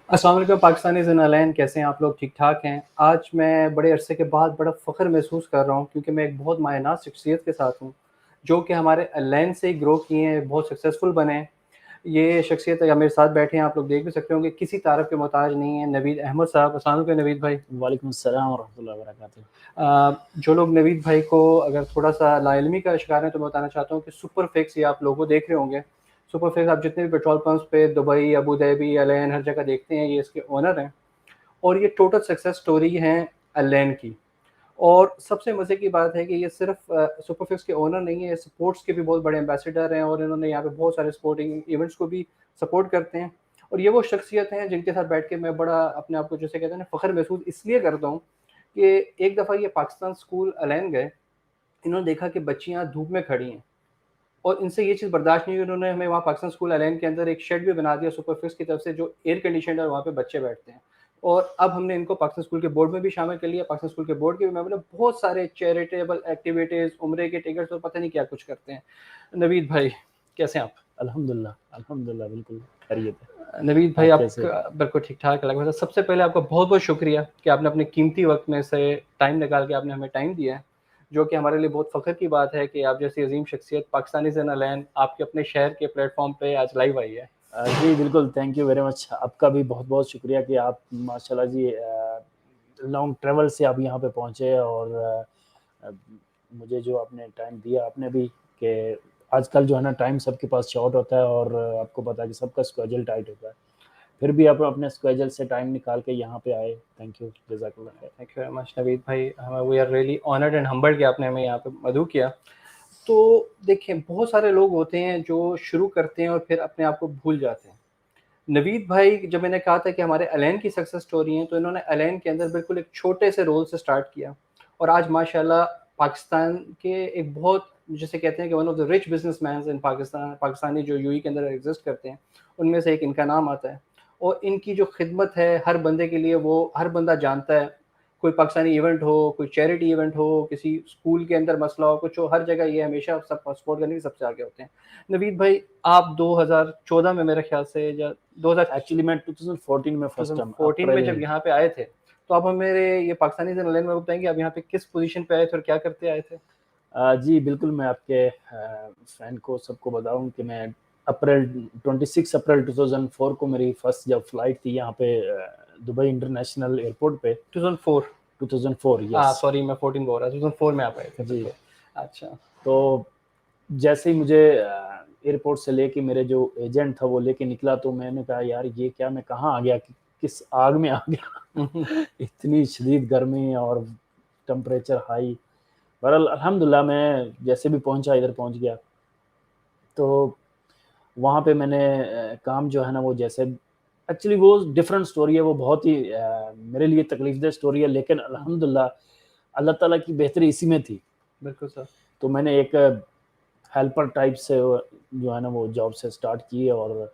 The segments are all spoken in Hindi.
अस्सलाम वालेकुम पाकिस्तानीज़ इन अलैन, कैसे हैं आप लोग? ठीक-ठाक हैं? आज मैं बड़े अरसे के बाद बड़ा फ़ख्र महसूस कर रहा हूँ क्योंकि मैं एक बहुत मायनाज़ शख्सियत के साथ हूँ, जो कि हमारे अलैन से ही ग्रो किए हैं, बहुत सक्सेसफुल बने हैं। ये शख्सियत या मेरे साथ बैठे हैं, आप लोग देख भी सकते होंगे, किसी तारीफ़ के मोहताज नहीं है, नवीद अहमद साहब। अस्सलाम वालेकुम नवीद भाई। वालेकुम अस्सलाम वरहमतुल्लाहि वबरकातुहू। जो लोग नवीद भाई को अगर थोड़ा-सा लाइल्मी का शिकार हैं, तो मैं बताना चाहता हूँ कि सुपर फिक्स ये आप लोगो देख रहे होंगे। सुपर फिक्स आप जितने भी पेट्रोल पंप्स पे दुबई, अबू धाबी, अलैन हर जगह देखते हैं, ये इसके ओनर हैं। और ये टोटल सक्सेस स्टोरी है अलैन की। और सबसे मज़े की बात है कि ये सिर्फ़ सुपरफिक्स के ओनर नहीं है, ये स्पोर्ट्स के भी बहुत बड़े एम्बेसडर हैं और इन्होंने यहाँ पे बहुत सारे स्पोर्टिंग इवेंट्स को भी सपोर्ट करते हैं। और ये वो शख्सियत हैं जिनके साथ बैठ के मैं बड़ा अपने आप को जैसे कहते हैं ना फ़ख्र महसूस इसलिए करता हूँ कि एक दफ़ा ये पाकिस्तान स्कूल अलैन गए, इन्होंने देखा कि बच्चियाँ धूप में खड़ी हैं और इनसे ये चीज़ बर्दाश्त नहीं हुई, उन्होंने हमें वहाँ पाकिस्तान स्कूल अलैन के अंदर एक शेड भी बना दिया सुपरफिक्स की तरफ से जो एयर कंडीशनड है और वहाँ पे बच्चे बैठते हैं। और अब हमने इनको पाकिस्तान स्कूल के बोर्ड में भी शामिल कर लिया, पाकिस्तान स्कूल के बोर्ड के भी मेंबर हैं, बहुत सारे चैरिटेबल एक्टिविटीज़, उम्रे के टिकट्स और पता नहीं क्या कुछ करते हैं। नवीद भाई, कैसे हैं आप? अल्हम्दुलिल्लाह बिल्कुल खैरियत है। नवीद भाई आप कैसे? आपका बिल्कुल ठीक-ठाक लगा। वैसे सबसे पहले आपका बहुत-बहुत शुक्रिया कि आपने अपने कीमती वक़्त में से टाइम निकाल के आपने हमें टाइम दिया है, जो कि हमारे लिए बहुत फ़ख्र की बात है कि आप जैसी अज़ीम शख्सियत पाकिस्तानी ज़न अलैन आपके अपने शहर के प्लेटफ़ॉर्म पे आज लाइव आई है। जी बिल्कुल, थैंक यू वेरी मच। आपका भी बहुत-बहुत शुक्रिया कि आप माशाल्लाह जी लॉन्ग ट्रैवल से आप यहाँ पे पहुँचे और अ, मुझे जो आपने टाइम दिया आपने भी कि आजकल जो है ना टाइम सबके पास शॉर्ट होता है और आपको पता है कि सबका स्केड्यूल टाइट होता है। फिर भी आप अपने स्केड्यूल से टाइम निकाल के यहाँ पे आए। थैंक यू, जज़ाकल्लाह खैर। Thank you very much Naveed भाई। We are really honoured and humbled कि आपने हमें यहाँ पे मदऊ किया। तो देखिए, बहुत सारे लोग होते हैं जो शुरू करते हैं और फिर अपने आप को भूल जाते हैं। नवीद भाई जब मैंने कहा था कि हमारे अलैन की सक्सेस स्टोरी है, तो इन्होंने अलैन के अंदर बिल्कुल एक छोटे से रोल से स्टार्ट किया और आज माशाल्लाह पाकिस्तान के एक बहुत जिसे कहते हैं कि one of the rich businessmans in Pakistan, Pakistani जो यूएई के अंदर एग्ज़िस्ट करते हैं, उनमें से एक इनका नाम आता है। और इनकी जो खिदमत है हर बंदे के लिए वो हर बंदा जानता है। कोई पाकिस्तानी इवेंट हो, कोई चैरिटी इवेंट हो, किसी स्कूल के अंदर मसला हो, कुछ हो, हर जगह ये हमेशा सब सपोर्ट करने के सबसे आगे होते हैं। नवीद भाई, आप 2014 में मेरे ख़्याल से या 2000 एक्चुअली मैं 2014 में फर्स्ट टाइम 2014 में जब अप्रैल। यहाँ पे आए थे, तो आप हमें मेरे ये पाकिस्तानी ज़न अलैन में बताएँगे आप यहाँ पे किस पोज़ीशन पे आए थे और क्या करते आए थे? जी, बिल्कुल, मैं आपके फ्रेंड को सबको बताऊँ कि मैं अप्रैल 26 अप्रैल 2004 को मेरी फर्स्ट जब फ्लाइट थी यहाँ पे दुबई इंटरनेशनल एयरपोर्ट पे 2004 2004 यस। सॉरी मैं 14 बोल रहा था, 2004 में आप आए थे, जी, बिल्कुल। अच्छा। तो जैसे ही मुझे एयरपोर्ट से लेके मेरे जो एजेंट था वो लेके निकला तो मैंने कहा यार ये क्या मैं कहाँ आ गया? किस आग में आ हुँ, हुँ। गया? इतनी शदीद गर्मी और टेम्परेचर हाई। बहरहाल अल्हम्दुलिल्लाह मैं जैसे भी पहुँचा इधर पहुँच गया। तो वहाँ पे मैंने काम जो है ना वो जैसे एक्चुअली वो डिफरेंट स्टोरी है, वो बहुत ही मेरे लिए तकलीफ़देह स्टोरी है लेकिन हुँ, अल्हम्दुलिल्लाह अल्लाह ताला की बेहतरी इसी में थी। बिल्कुल सर। तो मैंने एक हेल्पर टाइप से जो है ना वो जॉब से स्टार्ट की और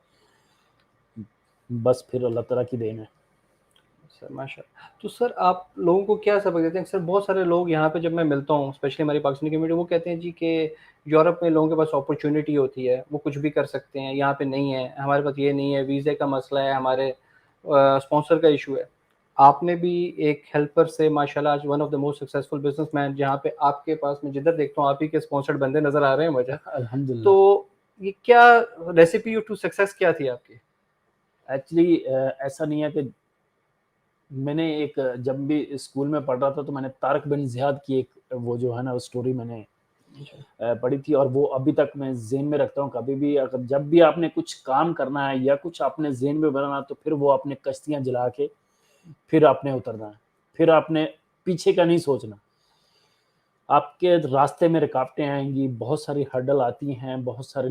बस फिर अल्लाह ताला की देन है। सर माशाल्लाह। तो सर आप लोगों को क्या सबक देते हैं? अक्सर बहुत सारे लोग यहाँ पे जब मैं मिलता हूँ, स्पेशली हमारी पाकिस्तानी कम्युनिटी, वो कहते हैं जी कि यूरोप में लोगों के पास अपॉर्च्युनिटी होती है, वो कुछ भी कर सकते हैं, यहाँ पे नहीं है, हमारे पास ये नहीं है, वीज़े का मसला है, हमारे स्पॉन्सर का इश्यू है। आपने भी एक हेल्पर से माशाल्लाह आज one of the most successful businessman जहाँ पे आपके पास मैं जिधर देखता हूँ आप ही के स्पॉन्सर्ड बंदे नज़र आ रहे हैं मुझे। अल्हम्दुलिल्लाह। तो ये क्या रेसिपी टू सक्सेस क्या थी आपकी? एक्चुअली ऐसा नहीं है कि मैंने एक जब भी स्कूल में पढ़ रहा था तो मैंने तारिक बिन ज़ियाद की एक वो जो है ना वो स्टोरी मैंने जी। पढ़ी थी और वो अभी तक मैं ज़हन में रखता हूँ। कभी भी अगर जब भी आपने कुछ काम करना है या कुछ आपने ज़हन में बनाना है तो फिर वो आपने कश्तियाँ जला के फिर आपने उतरना है। फिर आपने पीछे का नहीं सोचना। आपके रास्ते में रुकावटें आएँगी, बहुत सारी हर्डल आती हैं, बहुत सारे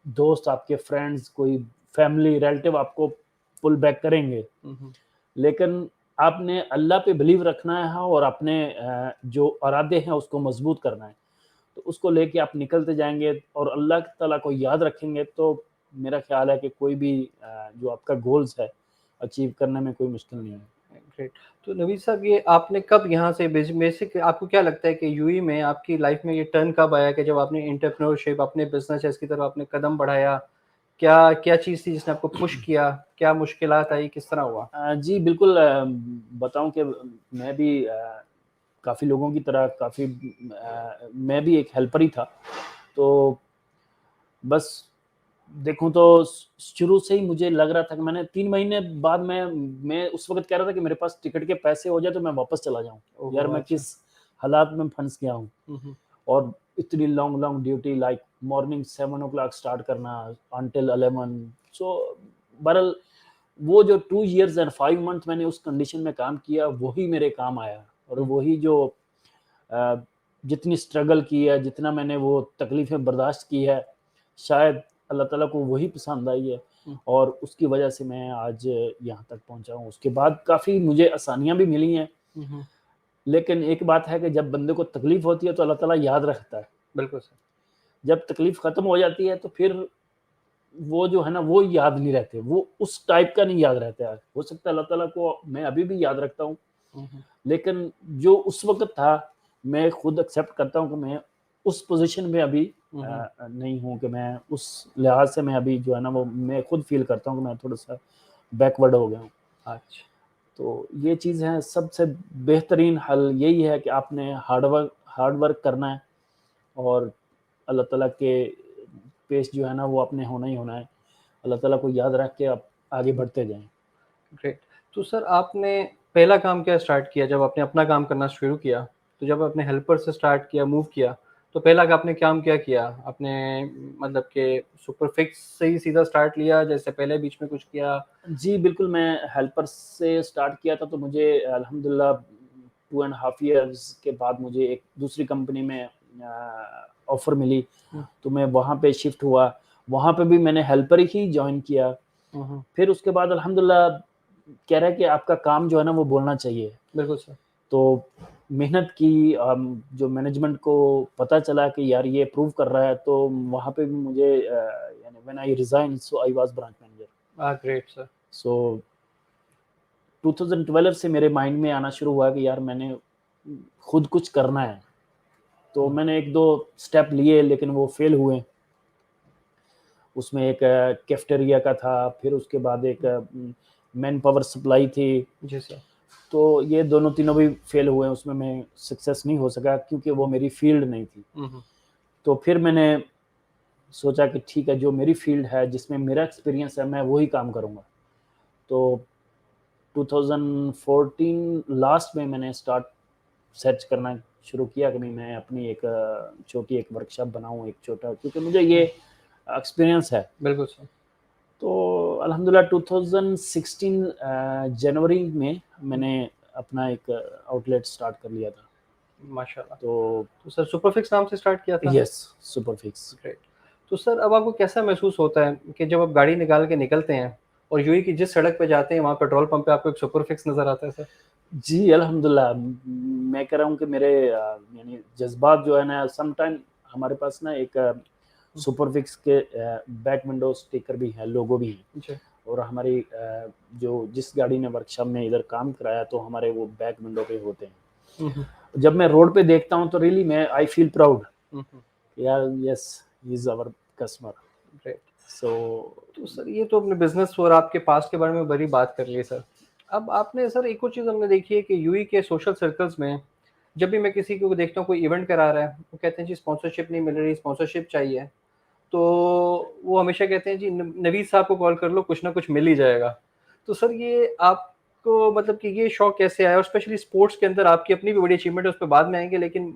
दोस्त आपके फ्रेंड्स कोई फैमिली रिलेटिव आपको पुल बैक करेंगे। हुँ, हुँ। लेकिन आपने अल्लाह पे बिलीव रखना है और अपने जो इरादे हैं उसको मज़बूत करना है। तो उसको लेके आप निकलते जाएँगे और अल्लाह ताला को याद रखेंगे तो मेरा ख़्याल है कि कोई भी जो आपका गोल्स है, अचीव करने में कोई मुश्किल नहीं है। ग्रेट। तो नवीद साहब ये आपने कब यहाँ से बेसिक आपको क्या लगता है कि यूएई में आपकी लाइफ में ये टर्न कब आया कि जब आपने एंटरप्रेन्योरशिप अपने बिज़नेस की तरफ आपने कदम बढ़ाया? क्या क्या चीज़ थी जिसने आपको पुश किया? क्या मुश्किलात आई? किस तरह हुआ? जी बिल्कुल, बताऊँ कि मैं भी काफ़ी लोगों की तरह मैं भी एक हेल्पर ही था। तो बस देखूँ तो शुरू से ही मुझे लग रहा था कि मैंने 3 महीने बाद मैं उस वक़्त कह रहा था कि मेरे पास टिकट के पैसे हो जाए तो मैं वापस चला जाऊँ। यार ओहो! मैं अच्छा। किस हालात में फँस गया हूँ। हुँ, हुँ। और इतनी long long duty, like morning 7 ओ क्लॉक स्टार्ट करना अंटिल 11। सो बहरहाल वो जो 2 इयर्स एंड 5 मंथ मैंने उस कंडीशन में काम किया, वही मेरे काम आया। और हुँ, वही जो अ, जितनी स्ट्रगल की है, जितना मैंने वो तकलीफ़ें बर्दाश्त की है, शायद अल्लाह ताला को वही पसंद आई है। हुँ, और उसकी वजह से मैं आज यहाँ तक पहुँचा हूँ। उसके बाद काफ़ी मुझे आसानियाँ भी मिली हैं, हुँ, हुँ। लेकिन एक बात है कि जब बंदे को तकलीफ़ होती है तो अल्लाह ताला याद रखता है। बिल्कुल सर। जब तकलीफ़ खत्म हो जाती है तो फिर वो जो है ना, वो याद नहीं रहते, वो उस टाइप का नहीं याद रहता है। हो सकता है अल्लाह ताला को मैं अभी भी याद रखता हूँ, हुँ, हुँ। लेकिन जो उस वक़्त था, मैं खुद एक्सेप्ट करता हूँ कि मैं उस पोज़ीशन में अभी हुँ, हुँ। नहीं हूँ, कि मैं उस लिहाज़ से मैं अभी जो है ना, वो मैं खुद फ़ील करता हूँ कि मैं थोड़ा-सा बैकवर्ड हो गया हूँ। अच्छा। तो ये चीज़ है, सबसे बेहतरीन हल यही है कि आपने हार्ड वर्क करना है, और अल्लाह ताला के पेश जो है ना, वो आपने होना ही होना है। अल्लाह ताला को याद रख के आप आगे बढ़ते जाएँ। ग्रेट। तो सर आपने पहला काम क्या स्टार्ट किया जब आपने अपना काम करना शुरू किया? तो जब आपने हेल्पर से स्टार्ट किया, मूव किया, तो पहला आपने काम क्या किया? आपने मतलब कि सुपर फिक्स से ही सीधा स्टार्ट लिया, जैसे पहले बीच में कुछ किया? जी, बिल्कुल, मैं हेल्पर से स्टार्ट किया था, तो मुझे अल्हम्दुलिल्लाह 2 एंड हाफ इयर्स के बाद मुझे एक दूसरी कंपनी में ऑफ़र मिली, हुँ, तो मैं वहाँ पे शिफ्ट हुआ। वहाँ पे भी मैंने हेल्पर ही जॉइन किया। हुँ, हुँ। फिर उसके बाद अल्हम्दुलिल्लाह कह रहा है कि आपका काम जो है ना, वो बोलना चाहिए। बिल्कुल सर। तो मेहनत की, जो मैनेजमेंट को पता चला कि यार ये अप्रूव कर रहा है, तो वहाँ पे भी मुझे यानी when I resign, so I was branch manager. Great sir. So 2012 से मेरे माइंड में आना शुरू हुआ कि यार मैंने खुद कुछ करना है। तो हुँ, मैंने 1-2 स्टेप लिए, लेकिन वो फेल हुए। उसमें एक कैफ़ेटेरिया का था, फिर उसके बाद एक मैन पावर सप्लाई थी। जी सर। तो ये दोनों तीनों भी फेल हुए, उसमें मैं सक्सेस नहीं हो सका क्योंकि वो हुँ, मेरी फ़ील्ड नहीं थी। हुँ, हुँ। तो फिर मैंने सोचा कि ठीक है, जो मेरी फ़ील्ड है, जिसमें मेरा एक्सपीरियंस है, मैं वही काम करूँगा। तो 2014 लास्ट में मैंने सर्च करना शुरू किया कि नहीं, मैं अपनी एक छोटी एक वर्कशॉप बनाऊँ, एक छोटा, क्योंकि मुझे ये हुँ, एक्सपीरियंस है। बिल्कुल सर। तो अल्हम्दुलिल्लाह 2016 जनवरी में हुँ, मैंने अपना एक आउटलेट स्टार्ट कर लिया था। माशाल्लाह। तो तो सर सुपरफिक्स नाम से स्टार्ट किया था? यस, सुपरफिक्स। ग्रेट। तो सर अब आपको कैसा महसूस होता है कि जब आप गाड़ी निकाल के निकलते हैं और यूँ ही कि जिस सड़क पे जाते हैं वहाँ पेट्रोल पंप पे आपको एक सुपर फिक्स नज़र आता है सर? जी, अल्हम्दुलिल्लाह, मैं कह रहा हूँ कि मेरे यानी जज़्बात जो है ना, सम टाइम हमारे पास ना एक हुँ, सुपरफिक्स के बैक विंडो स्टिकर भी है, लोगो भी है। जी। और हमारी जो जिस गाड़ी ने वर्कशॉप में इधर काम कराया, तो हमारे वो बैक विंडो पे होते हैं। हुँ, हुँ, जब मैं रोड पे देखता हूँ तो रियली मैं आई फील प्राउड, हुँ, हुँ, यार yes, he is our customer. Great. So तो सर ये तो अपने बिज़नेस और आपके पास्ट के बारे में बड़ी बात कर ली सर। अब आपने सर एक और चीज़ हमने देखी है कि यूएई के सोशल सर्कल्स में जब भी मैं किसी को देखता हूँ कोई इवेंट करा रहा है, वो कहते हैं जी स्पॉन्सरशिप नहीं मिल रही, स्पॉन्सरशिप चाहिए। तो वो हमेशा कहते हैं जी न नवीद साहब को कॉल कर लो, कुछ ना कुछ मिल ही जाएगा। तो सर ये आपको मतलब कि ये शौक कैसे आया? और स्पेशली स्पोर्ट्स के अंदर आपकी अपनी भी बड़ी अचीवमेंट है, उस पे बाद में आएँगे, लेकिन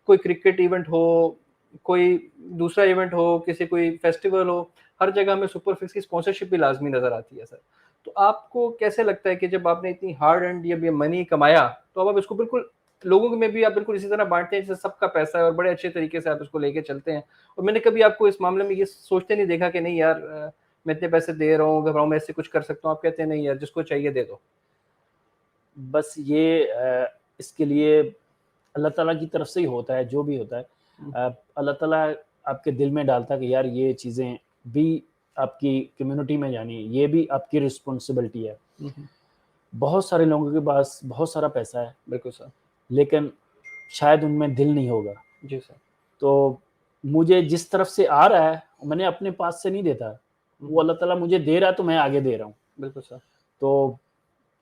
कोई क्रिकेट इवेंट हो, कोई दूसरा इवेंट हो, किसी कोई फेस्टिवल हो, हर जगह में सुपर फिक्स की स्पॉन्सरशिप भी लाज़मी नज़र आती है सर। तो आपको कैसे लगता है कि जब आपने इतनी हार्ड अर्न्ड ये मनी कमाया, तो अब आप इसको बिल्कुल लोगों में भी आप बिल्कुल इसी तरह बाँटते हैं जैसे सबका पैसा है और बड़े अच्छे तरीके से आप इसको लेके चलते हैं? और मैंने कभी आपको इस मामले में ये सोचते नहीं देखा कि नहीं यार मैं इतने पैसे दे रहा हूँ, घबराऊँ मैं इससे कुछ कर सकता हूँ। आप कहते हैं नहीं यार जिसको चाहिए दे दो। बस ये इसके लिए अल्लाह ताला की तरफ से ही होता है, जो भी होता है। हुँ, अल्लाह ताला आपके दिल में डालता है कि यार ये चीज़ें भी आपकी कम्युनिटी में जानी है, ये भी आपकी रिस्पॉन्सिबिलिटी है। हुँ, हुँ। बहुत सारे लोगों के पास बहुत सारा पैसा है, बिल्कुल सर। लेकिन शायद उनमें दिल नहीं होगा। जी सर। तो मुझे जिस तरफ से आ रहा है, मैंने अपने पास से नहीं देता। वो अल्लाह ताला मुझे दे रहा है तो मैं आगे दे रहा हूँ। बिल्कुल सर। तो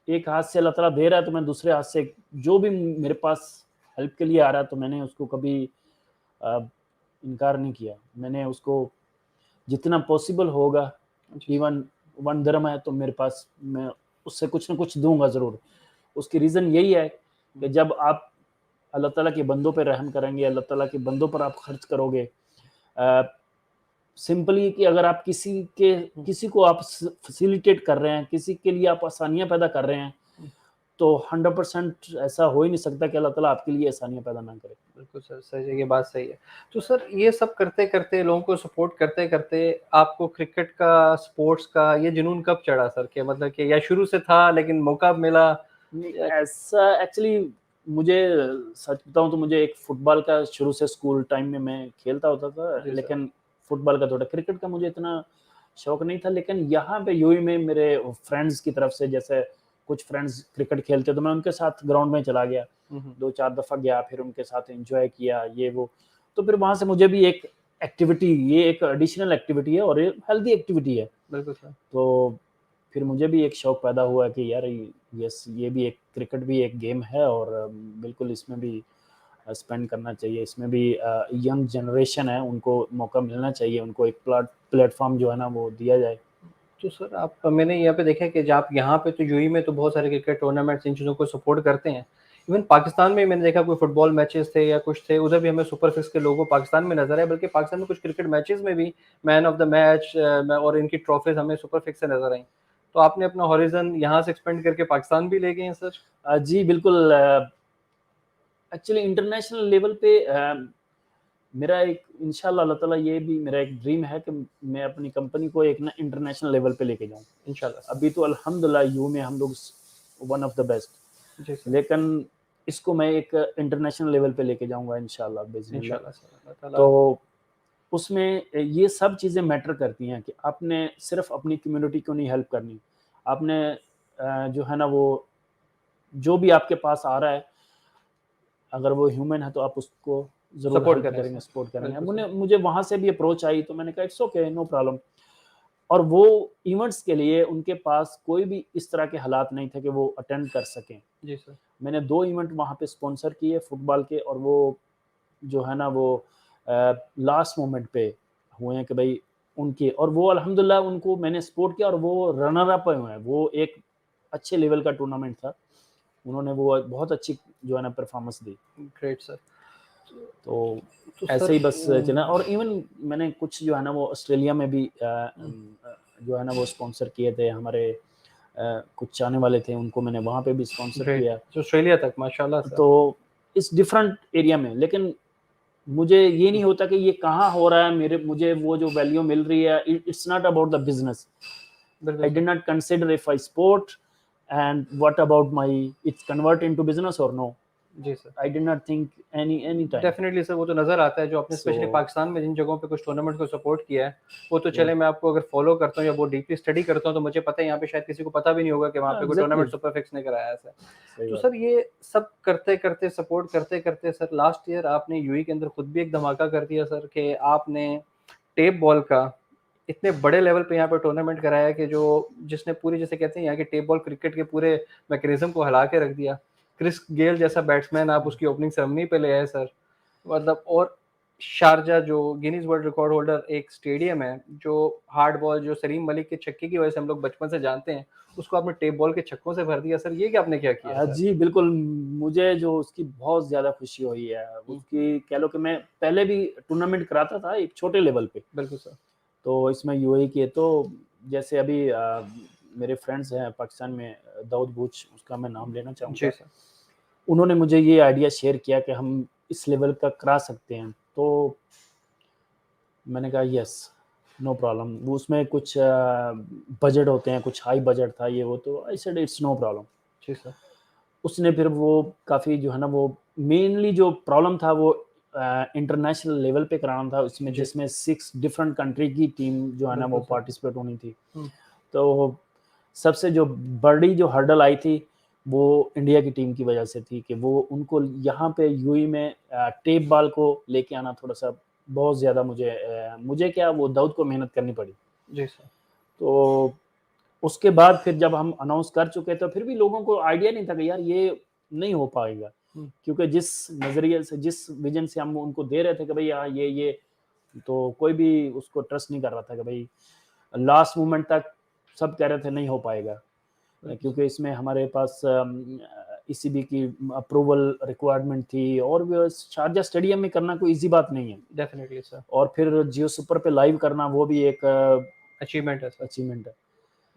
एक हाथ से अल्लाह ताला दे रहा है तो मैं दूसरे हाथ से जो भी मेरे पास हेल्प के लिए आ रहा है तो मैंने उसको कभी अ, इनकार नहीं किया। मैंने उसको जितना पॉसिबल होगा, जी सर। इवन 1 दिरहम है तो मेरे पास मैं उससे कुछ न कुछ दूँगा ज़रूर। उसकी रीज़न यही है कि जब आप अल्लाह ताला के बंदों पे रहम करेंगे, अल्लाह ताला के बंदों पर आप खर्च करोगे, अ, सिंपली कि अगर आप किसी को आप फैसिलिटेट कर रहे हैं, किसी के लिए आप आसानियाँ पैदा कर रहे हैं, तो 100% ऐसा हो ही नहीं सकता कि अल्लाह ताला आपके लिए आसानियाँ पैदा ना करे। बिल्कुल सर, सही है, ये बात सही है। तो सर ये सब करते-करते, लोगों को सपोर्ट करते-करते आपको क्रिकेट का, स्पोर्ट्स का ये जुनून कब चढ़ा सर? कि मतलब कि या शुरू से था लेकिन मौका मिला नहीं, या ऐसा एक्चुअली मुझे सच बताऊँ तो मुझे एक फुटबॉल का शुरू से स्कूल टाइम में मैं खेलता होता था, जी सर। लेकिन फुटबॉल का थोड़ा क्रिकेट का मुझे इतना शौक नहीं था। लेकिन यहाँ पे यूएई में मेरे फ्रेंड्स की तरफ से जैसे कुछ फ्रेंड्स क्रिकेट खेलते तो मैं उनके साथ ग्राउंड में चला गया। हुँ, हुँ। 2-4 दफ़ा गया, फिर उनके साथ एन्जॉय किया, ये वो। तो फिर वहाँ से मुझे भी एक एक्टिविटी ये एक एडिशनल एक्टिविटी है और ये हेल्दी एक्टिविटी है। बिल्कुल सर। तो फिर मुझे भी एक शौक पैदा हुआ कि यार यस ये भी एक क्रिकेट भी एक गेम है और बिल्कुल इसमें भी स्पेंड करना चाहिए। इसमें भी यंग जनरेशन है उनको मौका मिलना चाहिए, उनको एक प्लेटफ़ॉर्म जो है ना वो दिया जाए। तो सर आप मैंने यहाँ पे देखा है कि आप यहाँ पे तो यूएई में तो बहुत सारे क्रिकेट टूर्नामेंट्स इन चीज़ों को सपोर्ट करते हैं। इवन पाकिस्तान में मैंने देखा कोई फुटबॉल मैचेस थे या कुछ थे, उधर भी हमें सुपर सिक्स के लोगो पाकिस्तान में नज़र आए, बल्कि पाकिस्तान में कुछ क्रिकेट मैचेस में भी मैन ऑफ द मैच और इनकी ट्रॉफीज़ हमें सुपर सिक्स से नज़र आई। तो आपने अपना हॉरिज़न यहाँ से एक्सपेंड करके पाकिस्तान भी ले गए हैं सर? जी बिल्कुल, एक्चुअली इंटरनेशनल लेवल पे मेरा एक इंशाल्लाह अल्लाह ताला ये भी मेरा एक ड्रीम है कि मैं अपनी कंपनी को एक ना इंटरनेशनल लेवल पे लेके जाऊँ। इंशाल्लाह सर। अभी तो अल्हम्दुलिल्लाह यूँ में हम लोग वन ऑफ द बेस्ट, जी सर। लेकिन इसको मैं एक इंटरनेशनल लेवल पे लेके जाऊँगा इंशाल्लाह बिज़निल्लाह। इंशाल्लाह सर, अल्लाह ताला तो उसमें ये सब चीज़ें मैटर करती हैं कि आपने सिर्फ़ अपनी कम्युनिटी को नहीं हेल्प करनी। आपने जो है ना वो जो भी आपके पास आ रहा है, अगर वो ह्यूमन है तो आप उसको ज़रूर सपोर्ट हेल्प करें करेंगे, सर। सपोर्ट करेंगे। अब बिल्कुल सर। मुझे वहाँ से भी अप्रोच आई तो मैंने कहा इट्स ओके, नो प्रॉब्लम। और वो इवेंट्स के लिए उनके पास कोई भी इस तरह के हालात नहीं थे कि वो अटेंड कर सकें। जी सर। मैंने 2 इवेंट वहाँ पे स्पॉन्सर किए फुटबॉल के और वो जो है ना वो लास्ट मोमेंट पे हुए हैं कि भई उनके और वो अल्हम्दुलिल्लाह उनको मैंने सपोर्ट किया और वो रनर अप हुए हैं। वो एक अच्छे लेवल का टूर्नामेंट था। उन्होंने वो बहुत अच्छी जो है ना परफ़ॉर्मेंस दी। Great sir. तो तो ऐसे सर ही बस चला और इवन मैंने कुछ जो है ना वो ऑस्ट्रेलिया में भी जो है ना वो स्पॉन्सर किए थे हमारे कुछ चाहने वाले थे उनको मैंने वहाँ पे भी स्पॉन्सर ग्रेट, किया। जो ऑस्ट्रेलिया तक माशाल्लाह सर। तो इस डिफरेंट एरिया में लेकिन मुझे ये नहीं होता कि ये कहाँ हो रहा है मेरे मुझे वो जो वैल्यू मिल रही है it's not about the business. बिल्कुल I sir. Did not consider if I sport and what about my it's convert into business और नो। जी sir. I did not think any time. Definitely sir, वो तो नज़र आता है जो आपने सो स्पेशली पाकिस्तान में जिन जगहों पे कुछ टूर्नामेंट को सपोर्ट किया है, वो तो या चले मैं आपको अगर फ़ॉलो करता हूँ या बहुत डीपली स्टडी करता हूँ तो मुझे पता है यहाँ पे शायद किसी को पता भी नहीं होगा कि वहाँ पे कोई एग्जैक्टली टूर्नामेंट सुपर फिक्स ने कराया है सर। सही तो बात सर ये सब करते-करते सपोर्ट करते-करते सर लास्ट ईयर आपने यूएई के अंदर खुद भी एक धमाका कर दिया सर कि आपने टेप बॉल का इतने बड़े लेवल पे यहाँ पे टूर्नामेंट कराया कि जो जिसने पूरी जिसे कहते हैं यहाँ के टेप बॉल क्रिकेट के पूरे मैकेनिज़्म को हिला के रख दिया। क्रिस गेल जैसा बैट्समैन आप उसकी ओपनिंग सेरेमनी पे ले आए सर। मतलब और शारजा जो गिनीज़ वर्ल्ड रिकॉर्ड होल्डर एक स्टेडियम है, जो हार्ड बॉल जो सलीम मलिक के छक्के की वजह से हम लोग बचपन से जानते हैं, उसको आपने टेप बॉल के छक्कों से भर दिया सर, ये क्या आपने क्या किया है सर? जी, बिल्कुल, मुझे जो उसकी बहुत ज़्यादा खुशी हुई है, हुँ, उसकी कह लो कि मैं पहले भी टूर्नामेंट कराता था एक छोटे लेवल पे, बिल्कुल सर। तो इसमें यूएई के तो जैसे अभी मेरे फ्रेंड्स हैं पाकिस्तान में दाऊद बूच, उसका मैं नाम लेना जी चाहूँगा। सर। उन्होंने मुझे ये आइडिया शेयर किया कि हम इस लेवल का करा सकते हैं, तो मैंने कहा यस, नो प्रॉब्लम। वो उसमें कुछ बजट होते हैं, कुछ हाई बजट था ये वो, तो I said it's no problem. जी सर। उसने फिर वो काफ़ी जो है ना वो मेनली जो प्रॉब्लम था वो इंटरनेशनल लेवल पे कराना था उसमें जी। जिसमें 6 डिफरेंट कंट्री की टीम जो है ना वो बिल्कुल सर। पार्टिसिपेट होनी थी। हुँ, तो सबसे जो बड़ी जो हर्डल आई थी वो इंडिया की टीम की वजह से थी कि वो उनको यहाँ पे यूएई में टेप बॉल को लेके आना थोड़ा-सा बहुत ज़्यादा मुझे क्या वो दाऊद को मेहनत करनी पड़ी। जी सर। तो उसके बाद फिर जब हम अनाउंस कर चुके तो फिर भी लोगों को आइडिया नहीं था कि यार ये नहीं हो पाएगा, हुँ, क्योंकि जिस नज़रिए से, जिस विज़न से हम उनको दे रहे थे कि भई हाँ, ये तो कोई भी उसको ट्रस्ट नहीं कर रहा था कि भई लास्ट मोमेंट तक सब कह रहे थे नहीं हो पाएगा। बिल्कुल सर, क्योंकि इसमें हमारे पास ईसीबी की अप्रूवल रिक्वायरमेंट थी और वो शारजा स्टेडियम में करना कोई ईज़ी बात नहीं है। डेफ़िनिटली सर, और फिर जियो सुपर पे लाइव करना वो भी एक अचीवमेंट है सर, अचीवमेंट है।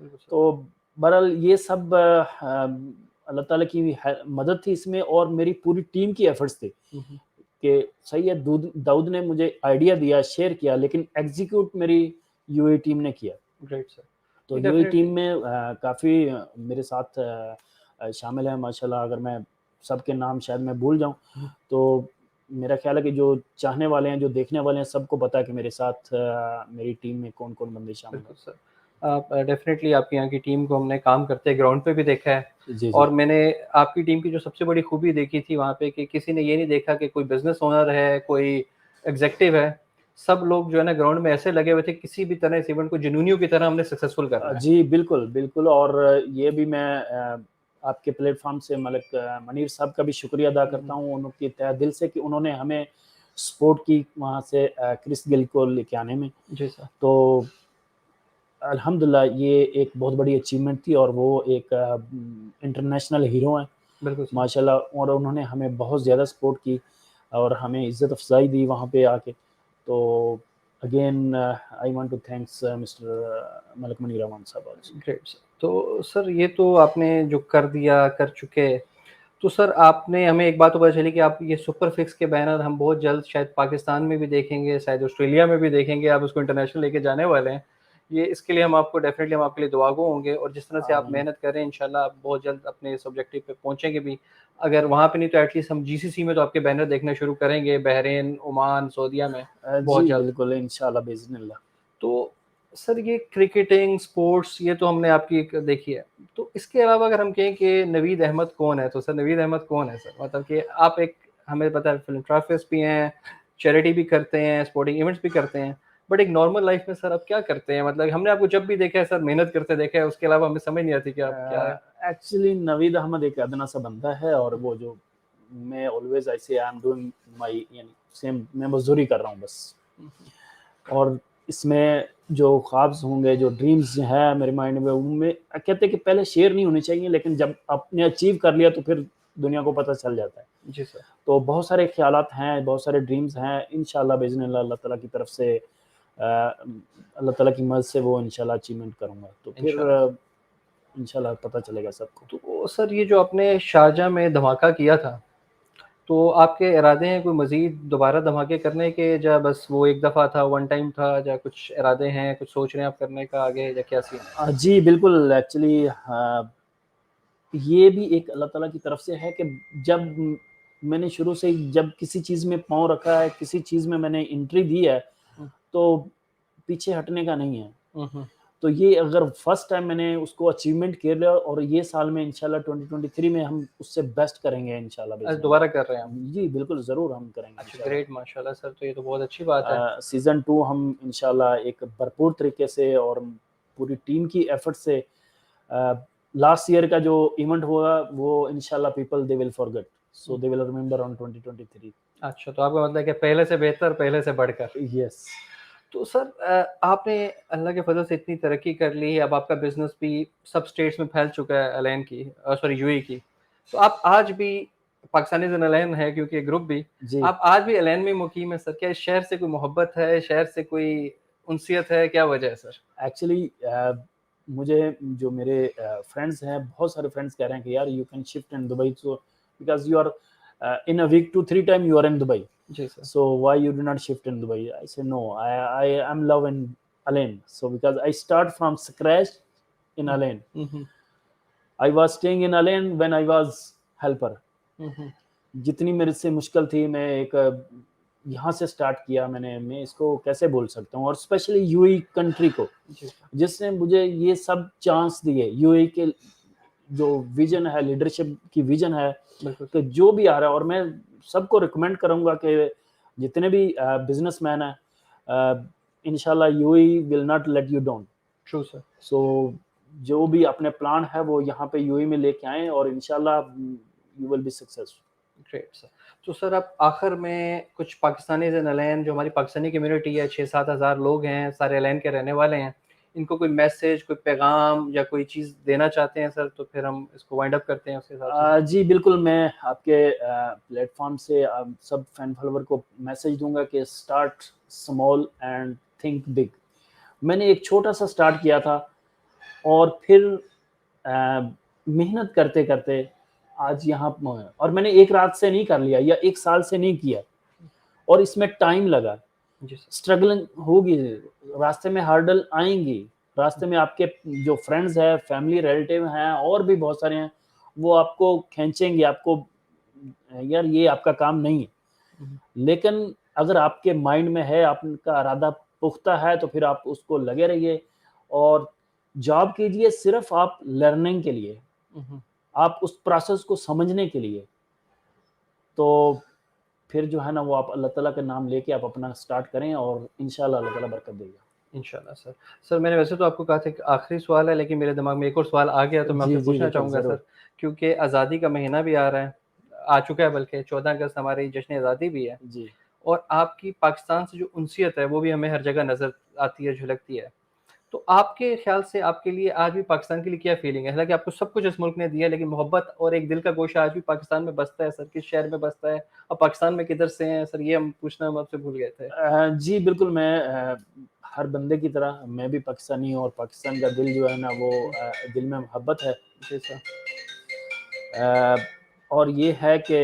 बिल्कुल सर। तो बहरहाल ये सब अल्लाह ताला की मदद थी इसमें और मेरी पूरी टीम की एफर्ट्स थी हुँ, हुँ, कि सही है, दाऊद ने मुझे आइडिया दिया, शेयर किया, लेकिन एग्जीक्यूट मेरी यूएई टीम ने किया। Great sir. तो नहीं यूएई डेफ़िनिटली टीम में काफ़ी मेरे साथ शामिल हैं माशाल्लाह। अगर मैं सबके नाम शायद मैं भूल जाऊँ, हुँ, तो मेरा ख़्याल है कि जो चाहने वाले हैं, जो देखने वाले हैं, सबको पता है कि मेरे साथ मेरी टीम में कौन-कौन बंदे शामिल हैं। बिल्कुल सर। डेफ़िनिटली आपके यहाँ की टीम को हमने काम करते ग्राउंड पे भी देखा है जी, और जी। मैंने आपकी टीम की जो सबसे बड़ी खूबी देखी थी वहाँ पे कि किसी ने ये नहीं देखा कि कोई बिज़नेस ओनर है, कोई एग्ज़ेक्टिव है। सब लोग जो है ना ग्राउंड में ऐसे लगे हुए थे किसी भी तरह इस इवेंट को जुनूनियों की तरह हमने सक्सेसफुल करना है। जी, बिल्कुल, बिल्कुल। और ये भी मैं आपके प्लेटफ़ॉर्म से मलिक मनीर साहब का भी शुक्रिया अदा हुँ, करता हुँ। हूँ, उनके तहे दिल से कि उन्होंने हमें सपोर्ट की वहाँ से क्रिस गेल को लेके आने में। जी सर, तो अल्हम्दुलिल्लाह ये एक बहुत बड़ी अचीवमेंट थी और वो एक इंटरनेशनल हीरो हैं बिल्कुल सर। माशाल्लाह, और उन्होंने हमें बहुत ज़्यादा सपोर्ट की और हमें इज़्ज़त अफ़ज़ाई दी वहाँ पे आके। तो again I want to thanks mister Malik Manir Aman sahab also. Great sir. तो सर ये तो आपने जो कर दिया, कर चुके। तो सर आपने हमें एक बात तो पता चली कि आप ये सुपर फिक्स के बैनर हम बहुत जल्द शायद पाकिस्तान में भी देखेंगे, शायद ऑस्ट्रेलिया में भी देखेंगे, आप उसको इंटरनेशनल लेके जाने वाले हैं। ये इसके लिए हम आपको डेफ़िनिटली हम आपके लिए दुआगो होंगे और जिस तरह से आप आमीन। मेहनत कर रहे हैं इंशाल्लाह आप बहुत जल्द अपने इस ऑब्जेक्टिव पे पहुँचेंगे भी। अगर वहाँ पे नहीं तो एटलीस्ट हम जीसीसी में तो आपके बैनर देखना शुरू करेंगे, बहरीन, ओमान, सऊदीया में बहुत जी, जल्द। बिल्कुल इंशाल्लाह बिइज़निल्लाह। तो सर ये क्रिकेटिंग, स्पोर्ट्स ये तो हमने आपकी एक देखी है। तो इसके अलावा अगर हम कहें कि नवीद अहमद कौन है? तो सर नवीद अहमद कौन है सर? मतलब कि आप एक हमें पता है फिलैंथ्रोपिस्ट भी हैं, चैरिटी भी करते हैं, स्पोर्टिंग इवेंट्स भी करते हैं। बट एक नॉर्मल लाइफ़ में सर आप क्या करते हैं? मतलब हमने आपको जब भी देखा है सर मेहनत करते देखा है, उसके अलावा हमें समझ नहीं आती कि आप क्या है? एक्चुअली नवीद अहमद एक अदना सा बंदा है और वो जो मैं ऑलवेज़ आई से आई एम डूइंग माय, यानी सेम मैं मज़दूरी कर रहा हूँ बस। हुँ, हुँ। और इसमें जो ख्वाब्स होंगे, जो ड्रीम्स हैं मेरे माइंड में, उनमें कहते हैं कि पहले शेयर नहीं होने चाहिए, लेकिन जब आपने अचीव कर लिया तो फिर दुनिया को पता चल जाता है। जी सर, तो बहुत सारे ख़्यालात हैं, बहुत सारे ड्रीम्स हैं, इंशाल्लाह बिइज़निल्लाह अल्लाह ताला की तरफ से अल्लाह ताला की मदद से वो इंशाल्लाह अचीवमेंट करूँगा। तो फिर इंशाल्लाह सर। इंशाल्लाह पता चलेगा सबको। तो सर ये जो आपने शारजाह में धमाका किया था तो आपके इरादे हैं कोई मज़ीद दोबारा धमाके करने के या बस वो एक दफ़ा था, वन टाइम था या कुछ इरादे हैं, कुछ सोच रहे हैं आप करने का आगे या क्या सीन है? जी, बिल्कुल एक्चुअली ये भी एक अल्लाह ताला की तरफ से है कि जब मैंने शुरू से ही जब किसी चीज़ में पाँव रखा है, किसी चीज़ में मैंने एंट्री दी है, हुँ, तो पीछे हटने का नहीं है। हुँ, हुँ। तो ये अगर फर्स्ट टाइम मैंने उसको अचीवमेंट कर लिया और ये साल में इंशाल्लाह 2023 में हम उससे बेस्ट करेंगे इंशाल्लाह अच्छा दोबारा कर रहे हैं आप? बिइज़निल्लाह। जी, बिल्कुल ज़रूर हम करेंगे अच्छा इंशाल्लाह। ग्रेट माशाल्लाह सर तो ये तो बहुत अच्छी बात है। सीज़न 2 हम इंशाल्लाह एक भरपूर तरीके से और पूरी टीम की एफर्ट से लास्ट ईयर का जो इवेंट हुआ वो इंशाल्लाह people they will forget, so hmm, they will remember on 2023। अच्छा तो आपका मतलब है कि पहले से बेहतर, पहले से बढ़कर। यस। तो सर आपने अल्लाह के फ़ज़ल से इतनी तरक्की कर ली, अब आपका बिज़नेस भी सब स्टेट्स में फैल चुका है अलेन की सॉरी यूएई की। तो आप आज भी पाकिस्तानीज़ इन अलेन है क्योंकि ये ग्रुप भी, जी। आप आज भी अलेन में मुक़ीम हैं सर? क्या इस शहर से कोई मोहब्बत है, शहर से कोई उनसियत है, क्या वजह है सर? एक्चुअली मुझे जो मेरे फ्रेंड्स हैं, बहुत सारे फ्रेंड्स कह रहे हैं कि यार you can shift in Dubai, so because you are in a week 2-3 time you are in Dubai, जी sir. so why you do not shift in Dubai? I said no, I am love in Alain, so because I start from scratch in hmm, Alain. Hmm, hmm, I was staying in Alain when I was helper. हुँ, हुँ। जितनी मेरे से मुश्किल थी, मैं एक यहाँ से स्टार्ट किया मैंने, मैं इसको कैसे भूल सकता हूँ, और स्पेशली यूएई कंट्री को जी सर, जिसने मुझे ये सब चांस दिए। यूएई के जो विजन है, लीडरशिप की विजन है बिल्कुल कि सर। जो भी आ रहा है, और मैं सबको रिकमेंड करूँगा कि जितने भी बिज़नेसमैन हैं, इंशाल्लाह UAE will not let you down. True sir. So जो भी अपने प्लान है वो यहाँ पे यूएई में लेके आएँ और इंशाल्लाह you will be successful. Great sir. तो सर आप आखिर में कुछ पाकिस्तानीज़ इन अलैन, जो हमारी पाकिस्तानी कम्युनिटी है, 6-7 हज़ार लोग हैं, सारे अलैन के रहने वाले हैं, इनको कोई मैसेज, कोई पैगाम या कोई चीज़ देना चाहते हैं सर, तो फिर हम इसको वाइंड अप करते हैं उस हिसाब से सर। जी बिल्कुल, मैं आपके प्लेटफ़ॉर्म से सब फैन फॉलोवर को मैसेज दूँगा कि start small and think big. मैंने एक छोटा-सा स्टार्ट किया था और फिर मेहनत करते-करते आज यहाँ प और मैंने एक रात से नहीं कर लिया या 1 साल से नहीं किया और इसमें टाइम लगा। जी सर। स्ट्रगलिंग होगी, रास्ते में हर्डल आएँगी, रास्ते में आपके जो फ्रेंड्स हैं, फैमिली रिलेटिव हैं और भी बहुत सारे हैं, वो आपको खींचेंगे, आपको यार ये आपका काम नहीं है। हुँ, लेकिन अगर आपके माइंड में है, आपका इरादा पुख्ता है, तो फिर आप उसको लगे रहिए और जॉब कीजिए सिर्फ़ आप लर्निंग के लिए, हुँ, हुँ। आप उस प्रोसेस को समझने के लिए। तो फिर जो है ना वो आप अल्लाह ताला का नाम लेके आप अपना स्टार्ट करें और इंशाअल्लाह अल्लाह ताला बरकत देगा। इंशाल्लाह सर। सर मैंने वैसे तो आपको कहा था कि आखिरी सवाल है, लेकिन मेरे दिमाग में एक और सवाल आ गया, तो मैं जी, आपसे जी, पूछना बिल्कुल, चाहूँगा ज़रूर। सर, क्योंकि आज़ादी का महीना भी आ रहा है, आ चुका है बल्कि 14 अगस्त हमारी जश्न आज़ादी भी है, जी। और आपकी पाकिस्तान से जो उनसियत है, वो भी हमें हर जगह नज़र आती है, झलकती है। तो आपके ख़्याल से आपके लिए आज भी पाकिस्तान के लिए क्या फ़ीलिंग है? हालाँकि आपको सब कुछ इस मुल्क ने दिया है, लेकिन मोहब्बत और एक दिल का गोशा आज भी पाकिस्तान में बसता है सर, किस शहर में बसता है? और पाकिस्तान में किधर से हैं सर? ये हम पूछना हम आपसे भूल गए थे। जी, बिल्कुल मैं हर बंदे की तरह मैं भी पाकिस्तानी हूँ और पाकिस्तान का दिल जो है ना वो दिल में मोहब्बत है। जी सर। अ, और ये है कि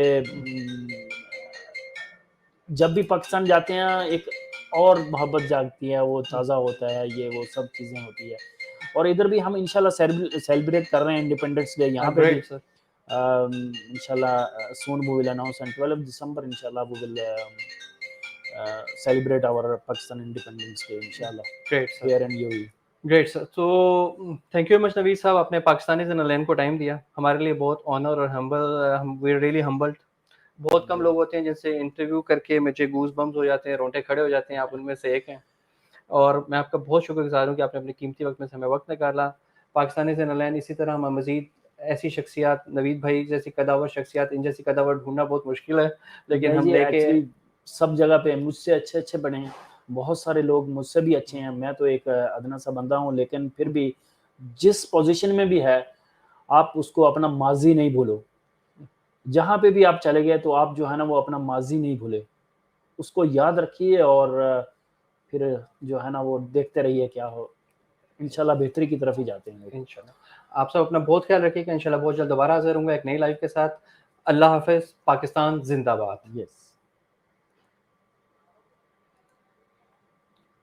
जब भी पाकिस्तान जाते हैं एक और मोहब्बत जागती है, वो ताज़ा होता है, ये वो सब चीज़ें होती है। और इधर भी हम इंशाल्लाह सेलिब्रेट कर रहे हैं इंडिपेंडेंस डे यहाँ पे भी। Great sir. Inshallah, soon we will announce on 12th December. Inshallah, we will celebrate our Pakistan Independence Day. Inshallah, great sir. here and UAE. Great sir. तो thank you very much Naveed sahab, आपने पाकिस्तानी ज़नलैन को टाइम दिया। हमारे लिए बहुत ऑनर और हम वी आर रियली हम्बल्ड। बहुत कम जी, लोग होते हैं जिनसे इंटरव्यू करके मुझे गूज़बम्प्स हो जाते हैं, रोंगटे खड़े हो जाते हैं, आप उनमें से एक हैं। और मैं आपका बहुत शुक्रगुज़ार हूँ कि आपने अपने कीमती वक़्त में से हमें वक़्त निकाला। पाकिस्तानी ज़नलैन इसी तरह हम मज़ीद ऐसी शख्सियात, नवीद भाई जैसी कदावर शख्सियात, इन जैसी कदावर ढूँढना बहुत मुश्किल है, लेकिन नहीं हम जी, लेके एक्चुअली सब जगह पे मुझसे अच्छे-अच्छे बने हैं। बहुत सारे लोग मुझसे भी अच्छे हैं। मैं तो एक अदना सा बंदा हूँ, लेकिन फिर भी जिस पोज़ीशन में भी है, आप उसको अपना माज़ी नहीं भूलो। जहाँ पे भी आप चले गए, तो आप जो है ना, वो अपना माज़ी नहीं भूले। उसको याद रखिए और फिर जो है ना, वो देखते रहिए क्या हो इंशाल्लाह बेहतरी की तरफ ही जाते हैं लोग। इंशाल्लाह। आप सब अपना बहुत ख़्याल रखिएगा, इंशाल्लाह बहुत जल्द दोबारा हाज़िर होऊँगा एक नई लाइव के साथ। अल्लाह हाफ़िज़, पाकिस्तान ज़िंदाबाद। यस।